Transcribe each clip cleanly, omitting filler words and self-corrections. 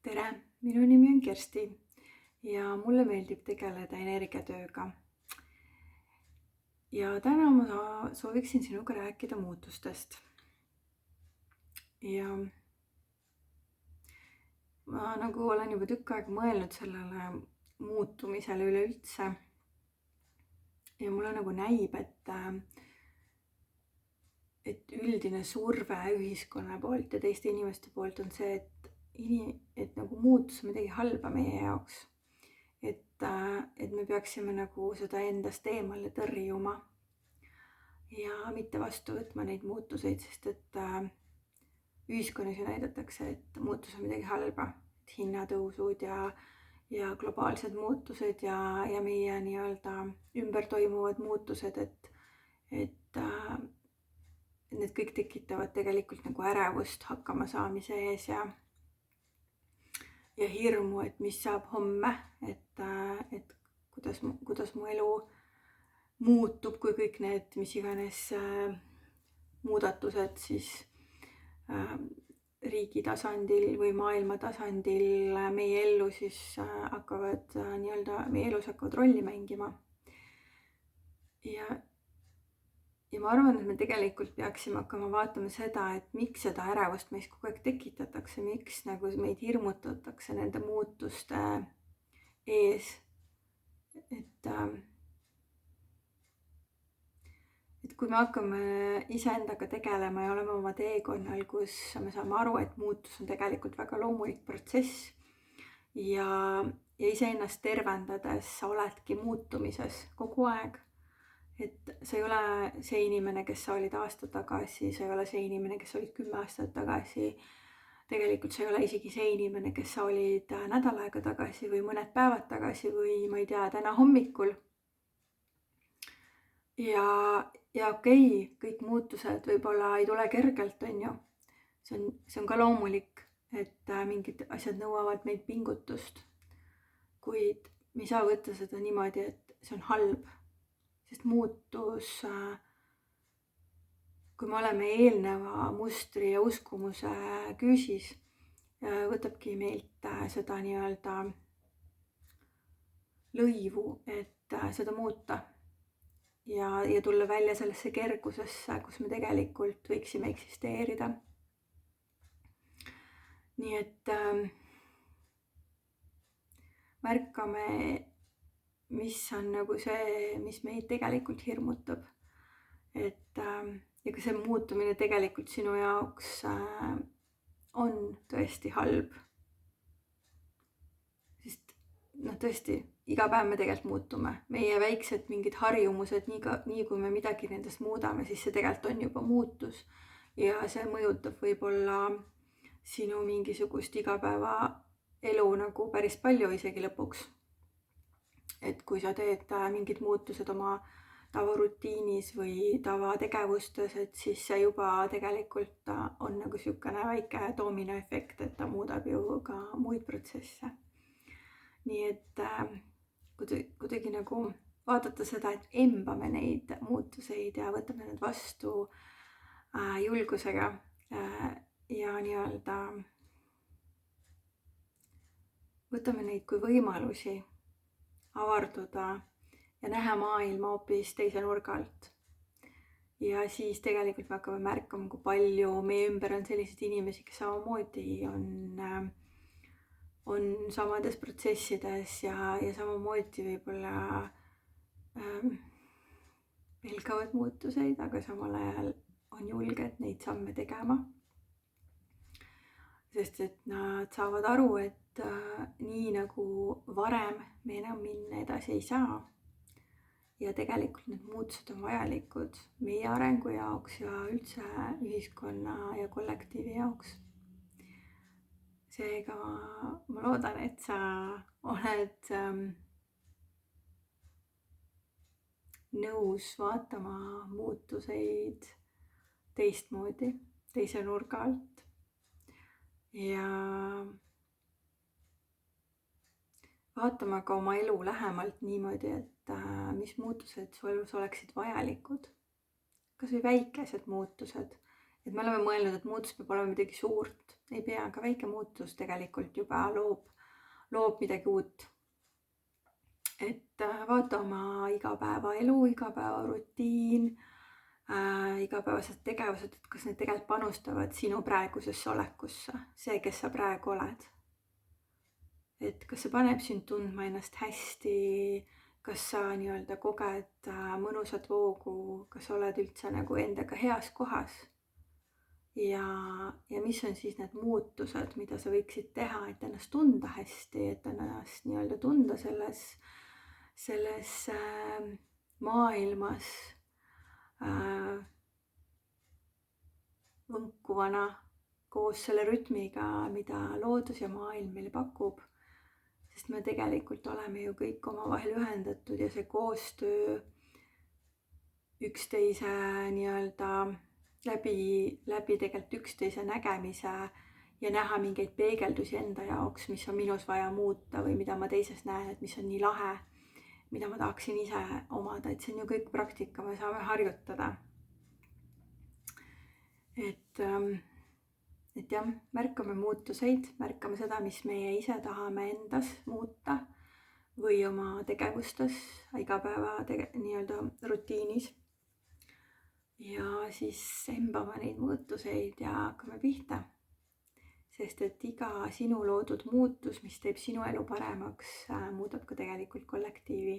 Tere, minu nimi on Kersti ja mulle meeldib tegeleda energiatööga. Ja täna ma sooviksin sinuga rääkida muutustest. Ja ma olen juba tükk aega mõelnud sellele muutumisele üleüldse. Ja mulle näib, et üldine surve ühiskonna poolt ja teiste inimeste poolt on see, et muutus on midagi halba meie jaoks. Et me peaksime seda endast eemale tõrjuma ja mitte vastu võtma neid muutuseid, sest et ühiskonnas ju näidatakse, et muutus on midagi halba, et hinnatõusud ja globaalsed muutused ja meie ümber toimuvad muutused, et need kõik tekitavad tegelikult ärevust hakkama saamise ees ja hirmu, et mis saab homme, et kuidas mu elu muutub, kui kõik need mis iganes muudatused siis riigi tasandil või maailma tasandil meie ellu siis hakkavad meie elus hakkavad rolli mängima. Ja ma arvan, et me tegelikult peaksime hakkama vaatama seda, et miks seda ärevust meis kogu aeg tekitatakse, miks meid hirmutatakse nende muutuste ees. Et kui me hakkame iseendaga tegelema ja oleme oma teekonnal, kus me saame aru, et muutus on tegelikult väga loomulik protsess ja iseennast tervendades sa oledki muutumises kogu aeg. Et sa ei ole see inimene, kes sa olid aasta tagasi, sa ei ole see inimene, kes sa olid 10 aastat tagasi. Tegelikult sa ei ole isegi see inimene, kes sa olid nädal aega tagasi või mõned päevad tagasi või ma ei tea, täna hommikul. Ja okei, kõik muutused võib-olla ei tule kergelt, on ju. See on ka loomulik, et mingid asjad nõuavad meilt pingutust. Kuid me ei saa võtta seda niimoodi, et see on halb. Sest muutus, kui me oleme eelneva mustri ja uskumuse küüsis, võtabki meilt seda lõivu, et seda muuta ja tulla välja sellesse kergusesse, kus me tegelikult võiksime eksisteerida. Nii et märkame, mis on see, mis meid tegelikult hirmutab. Ja ka see muutumine tegelikult sinu jaoks on tõesti halb. Sest tõesti, iga päev me tegelikult muutume. Meie väiksed mingid harjumused, nii kui me midagi nendest muudame, siis see tegelikult on juba muutus. Ja see mõjutab võib-olla sinu mingisugust igapäeva elu päris palju isegi lõpuks. Et kui sa teed mingid muutused oma tavarutiinis või tavategevustes, et siis see juba tegelikult on sihukene väike doominoefekt, et ta muudab ju ka muid protsesse. Nii et kuidagi vaadata seda, et embame neid muutuseid ja võtame need vastu julgusega ja võtame neid kui võimalusi avarduda ja näha maailma hoopis teise nurga alt. Ja siis tegelikult me hakkame märkama, kui palju meie ümber on selliseid inimesi, kes samamoodi on samades protsessides ja samamoodi võib-olla pelgavad muutuseid, aga samal ajal on julged neid samme tegema. Sest et nad saavad aru, et nii nagu varem me enam minna edasi ei saa. Ja tegelikult need muutused on vajalikud meie arengu jaoks ja üldse ühiskonna ja kollektiivi jaoks. Seega ma loodan, et sa oled nõus vaatama muutuseid teistmoodi, teise nurga alt. Ja vaatama ka oma elu lähemalt niimoodi, et mis muutused su elus oleksid vajalikud. Kas või väikesed muutused, et me oleme mõelnud, et muutus peab olema midagi suurt, ei pea, ka väike muutus tegelikult juba loob midagi uut. Et vaata oma igapäevaelu, igapäevarutiin, igapäevased tegevused, et kas need tegelikult panustavad sinu praegusesse olekusse, see, kes sa praegu oled. Et kas see paneb sind tundma ennast hästi, kas sa nii-öelda koged mõnusat voogu, kas sa oled üldse nagu endaga heas kohas. Ja mis on siis need muutused, mida sa võiksid teha, et ennast tunda hästi, et ennast nii-öelda tunda selles maailmas võnkuvana koos selle rütmiga, mida loodus ja maailm meile pakub. Sest me tegelikult oleme ju kõik omavahel ühendatud ja see koostöö üksteise nii-öelda läbi tegelikult üksteise nägemise ja näha mingeid peegeldusi enda jaoks, mis on minus vaja muuta või mida ma teises näen, et mis on nii lahe, mida ma tahaksin ise omada, et see on ju kõik praktika, me saame harjutada. Et jah, märkame muutuseid, märkame seda, mis meie ise tahame endas muuta või oma tegevustes, igapäeva nii-öelda rutiinis. Ja siis embame neid muutuseid ja hakkame pihta. Sest et iga sinu loodud muutus, mis teeb sinu elu paremaks, muudab ka tegelikult kollektiivi.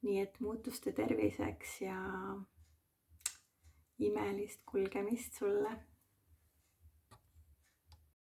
Nii et muutuste terviseks ja imelist kulgemist sulle!